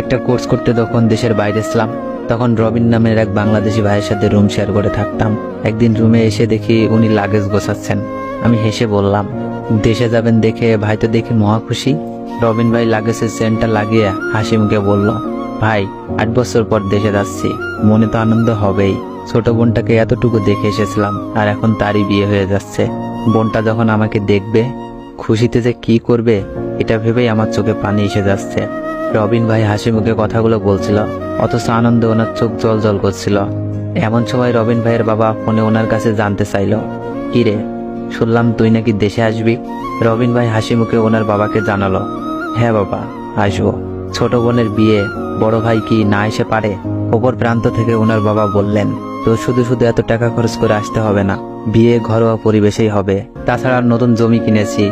একটা কোর্স করতে যখন দেশের বাইরে ছিলাম, তখন রবিন নামের এক বাংলাদেশি ভাইয়ের সাথে রুম শেয়ার করে থাকতাম। একদিন রুমে এসে দেখি উনি লাগেজ গোছাচ্ছেন। আমি হেসে বললাম, দেশে যাবেন দেখে ভাই তো দেখি মহা খুশি। রবিন ভাই লাগেজের চেনটা লাগিয়ে হাসি মুখে বলল, ভাই 8 বছর পর দেশে যাচ্ছি, মনে তো আনন্দ হবেই। ছোট বোনটাকে এতটুকু দেখে এসেছিলাম, আর এখন তারই বিয়ে হয়ে যাচ্ছে। বোনটা যখন আমাকে দেখবে, খুশিতে যে কি করবে এটা ভেবেই আমার চোখে পানি এসে যাচ্ছে। রবিন ভাই হাসি মুখে কথাগুলো বলছিল, অথচ আনন্দে ওনার চোখ জল জল করছিল। এমন সময় রবিন ভাইয়ের বাবা ফোনে ওনার কাছে জানতে চাইল, কিরে শুনলাম তুই নাকি দেশে আসবি? রবিন ভাই হাসি মুখে ওনার বাবাকে জানালো, হ্যাঁ বাবা, আসবো। ছোট বোনের বিয়ে, বড় ভাই কি না এসে পারে? অপর প্রান্ত থেকে ওনার বাবা বললেন, তো শুধু শুধু এত টাকা খরচ করে আসতে হবে না, বিয়ে ঘরোয়া পরিবেশেই হবে। তাছাড়া নতুন জমি কিনেছি,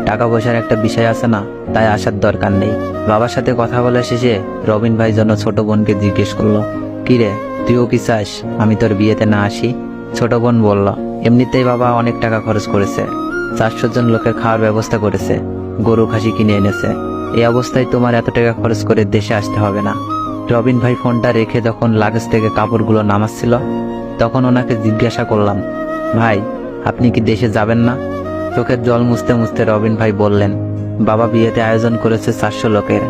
টাকা পয়সার একটা বিষয় আছে না, তাই আসার দরকার নেই। বাবার সাথে কথা বলা শেষে রবিন ভাই যেন ছোট বোনকে জিজ্ঞেস করলো, কিরে তুইও কি চাস আমি তোর বিয়েতে না আসি? ছোট বোন বলল, এমনিতেই বাবা অনেক টাকা খরচ করেছে, 400 জন লোকের খাওয়ার ব্যবস্থা করেছে, গরু খাসি কিনে এনেছে। এই অবস্থায় তোমার এত টাকা খরচ করে দেশে আসতে হবে না। রবিন ভাই ফোনটা রেখে যখন লাগেজ থেকে কাপড়গুলো নামাচ্ছিল, তখন ওনাকে জিজ্ঞাসা করলাম, ভাই আপনি কি দেশে যাবেন না? চোখের জল মুছতে মুছতে রবিন ভাই বললেন, বাবা বিয়েতে আয়োজন করেছে 400 লোকের,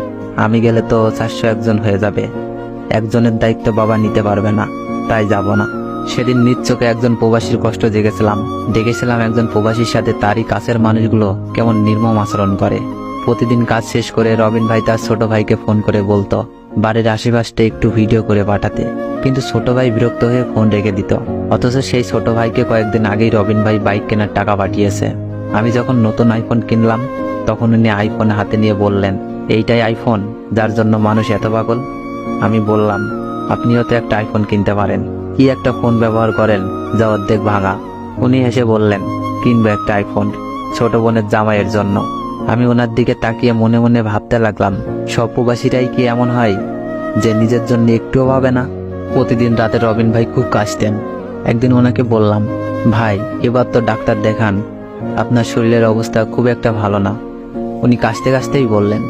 আমি গেলে তো 401 জন হয়ে যাবে। একজনের দায়িত্ব বাবা নিতে পারবে না, তাই যাব না। সেদিন নিজ চোখে একজন প্রবাসীর কষ্ট দেখেছিলাম একজন প্রবাসীর সাথে তারই কাছের মানুষগুলো কেমন নির্মম আচরণ করে। প্রতিদিন কাজ শেষ করে রবিন ভাই তার ছোট ভাইকে ফোন করে বলতো বাড়ির আশেপাশটা একটু ভিডিও করে পাঠাতে, কিন্তু ছোট ভাই বিরক্ত হয়ে ফোন রেখে দিত। অথচ সেই ছোট ভাইকে কয়েকদিন আগেই রবিন ভাই বাইক কেনার টাকা পাঠিয়েছে। আমি যখন নতুন আইফোন কিনলাম, তখন উনি আইফোন হাতে নিয়ে বললেন, এইটাই আইফোন যার জন্য মানুষ এত পাগল? আমি বললাম, আপনিও তো একটা আইফোন কিনতে পারেন, কি একটা ফোন ব্যবহার করেন যা অর্ধেক ভাঙা। উনি হেসে বললেন, কিনবো একটা আইফোন ছোট বোনের জামাইয়ের জন্য। আমি ওনার দিকে তাকিয়ে মনে মনে ভাবতে লাগলাম, সব প্রবাসীরাই কি এমন হয় যে নিজের জন্য একটুও ভাবে না? প্রতিদিন রাতে রবিন ভাই খুব কাশতেন। একদিন ওনাকে বললাম, ভাই এবার তো ডাক্তার দেখান, আপনার শরীরের অবস্থা খুব একটা ভালো না। উনি কাশতে কাশতেই বললেন,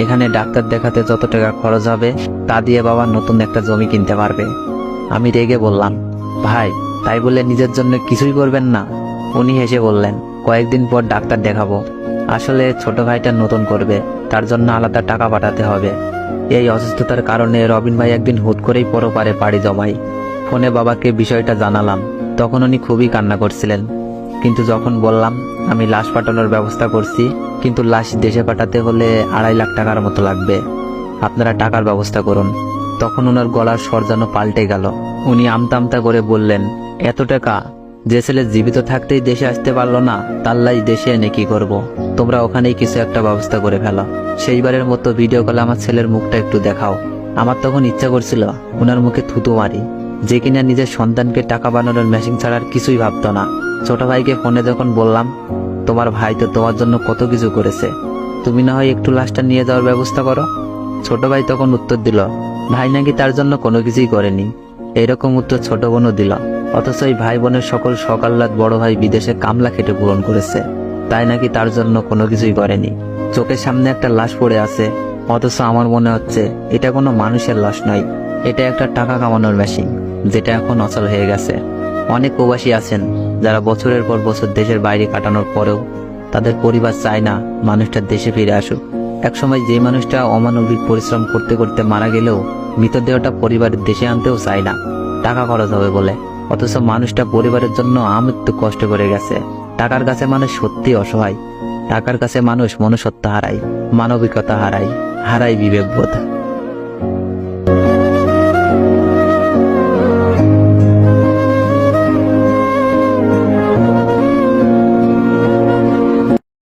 এখানে ডাক্তার দেখাতে যত টাকা খরচ হবে তা দিয়ে বাবা নতুন একটা জমি কিনতে পারবে। আমি রেগে বললাম, ভাই তাই বলে নিজের জন্য কিছুই করবেন না? উনি হেসে বললেন, কয়েকদিন পর ডাক্তার দেখাবো। আসলে ছোট ভাইটা নতুন করবে, তার জন্য আলাদা টাকা পাঠাতে হবে। এই অসুস্থতার কারণে রবিন ভাই একদিন হুট করেই পরপারে পাড়ি জমাই। ফোনে বাবাকে বিষয়টা জানালাম, তখন উনি খুবই কান্না করছিলেন। কিন্তু যখন বললাম আমি লাশ পাঠানোর ব্যবস্থা করছি, কিন্তু লাশ দেশে পাঠাতে হলে 2.5 লাখ টাকার মতো লাগবে, আপনারা টাকার ব্যবস্থা করুন, তখন ওনার গলার স্বর যেন পাল্টে গেল। উনি আমতা আমতা করে বললেন, এত টাকা? যে ছেলে জীবিত থাকতেই দেশে আসতে পারলো না, তার লাই দেশে এনে কি করব? তোমরা ওখানেই কিছু একটা ব্যবস্থা করে ফেলো। সেইবারের মতো ভিডিও কলে আমার ছেলের মুখটা একটু দেখাও। আমার তখন ইচ্ছা করছিল ওনার মুখে থুতু মারি, যে কিনা নিজের সন্তানকে টাকা বানানোর মেশিন ছাড়ার কিছুই ভাবতো না। ছোট ভাইকে ফোনে যখন বললাম, তোমার ভাই তো তোমার জন্য কত কিছু করেছে, তুমি না হয় একটু লাশটা নিয়ে যাওয়ার ব্যবস্থা করো। ছোট ভাই তখন উত্তর দিল, ভাই নাকি তার জন্য কোনো কিছুই করেনি। এইরকম উত্তর ছোট বোনও দিল। অথচ এই ভাই বোনের সকল সকাল্লাদ বড় ভাই বিদেশে কামলা খেটে পূরণ করেছে, তাই নাকি তার জন্য কোনো কিছুই করেনি। চোখের সামনে একটা লাশ পড়ে আছে, অথচ আমার মনে হচ্ছে এটা কোনো মানুষের লাশ নয়, এটা একটা টাকা কামানোর মেশিন, যেটা এখন অচল হয়ে গেছে। অনেক প্রবাসী আছেন যারা বছরের পর বছর দেশের বাইরে কাটানোর পরেও তাদের পরিবার চায় না মানুষটা দেশে ফিরে আসুক। একসময় যে মানুষটা অমানবিক পরিশ্রম করতে করতে মারা গেলেও মৃতদেহটা পরিবারের দেশে আনতেও চায় না, টাকা খরচ হবে বলে। অথচ মানুষটা পরিবারের জন্য আমৃত্যু কষ্ট করে গেছে। টাকার কাছে মানুষ সত্যি অসহায়, টাকার কাছে মানুষ মনুষ্যত্ব হারায়, মানবিকতা হারায়, হারায় বিবেকবোধ।